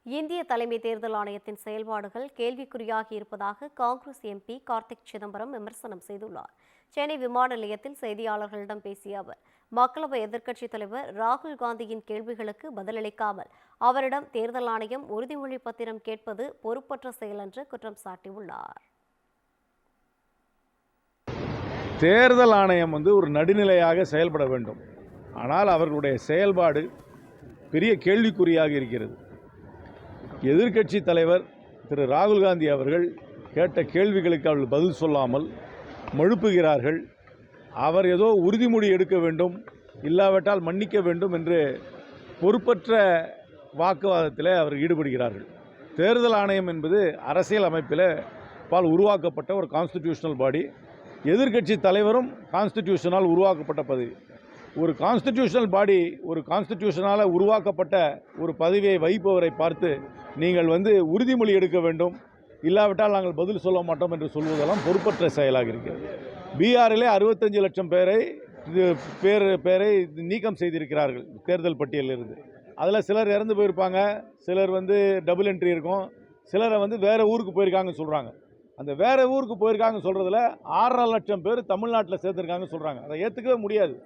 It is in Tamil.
இந்திய தலைமை தேர்தல் ஆணையத்தின் செயல்பாடுகள் கேள்விக்குறியாகி இருப்பதாக காங்கிரஸ் எம்பி கார்த்திக் சிதம்பரம் விமர்சனம் செய்துள்ளார். சென்னை விமான நிலையத்தில் செய்தியாளர்களிடம் பேசிய அவர், மக்களவை எதிர்க்கட்சித் தலைவர் ராகுல் காந்தியின் கேள்விகளுக்கு பதிலளிக்காமல் அவரிடம் தேர்தல் ஆணையம் உறுதிமொழி பத்திரம் கேட்பது பொறுப்பற்ற செயல் என்று குற்றம் சாட்டியுள்ளார். தேர்தல் ஆணையம் ஒரு நடுநிலையாக செயல்பட வேண்டும். ஆனால் அவர்களுடைய செயல்பாடு பெரிய கேள்விக்குறியாக இருக்கிறது. எதிர்க்கட்சி தலைவர் திரு ராகுல் காந்தி அவர்கள் கேட்ட கேள்விகளுக்கு அவர்கள் பதில் சொல்லாமல் மழுப்புகிறார்கள். அவர் ஏதோ உறுதிமொழி எடுக்க வேண்டும், இல்லாவிட்டால் மன்னிக்க வேண்டும் என்று பொறுப்பற்ற வாக்குவாதத்தில் அவர் ஈடுபடுகிறார்கள். தேர்தல் ஆணையம் என்பது அரசியல் அமைப்பில் உருவாக்கப்பட்ட ஒரு கான்ஸ்டிடியூஷனல் பாடி. எதிர்க்கட்சி தலைவரும் கான்ஸ்டிடியூஷனால் உருவாக்கப்பட்ட பதவி. ஒரு கான்ஸ்டிடியூஷனல் பாடி, ஒரு கான்ஸ்டிடியூஷனால் உருவாக்கப்பட்ட ஒரு பதவியை வகிப்பவரை பார்த்து நீங்கள் உறுதிமொழி எடுக்க வேண்டும், இல்லாவிட்டால் நாங்கள் பதில் சொல்ல மாட்டோம் என்று சொல்வதெல்லாம் பொறுப்பற்ற செயலாக இருக்கிறது. பீகாரிலே 65 லட்சம் பேரை நீக்கம் செய்திருக்கிறார்கள் தேர்தல் பட்டியலிருந்து. அதில் சிலர் இறந்து போயிருப்பாங்க, சிலர் டபுள் என்ட்ரி இருக்கும், சிலரை வேறு ஊருக்கு போயிருக்காங்கன்னு சொல்கிறாங்க. அந்த வேறு ஊருக்கு போயிருக்காங்க சொல்கிறதுல 6.5 லட்சம் பேர் தமிழ்நாட்டில் சேர்த்துருக்காங்கன்னு சொல்கிறாங்க. அதை ஏற்றுக்கவே முடியாது.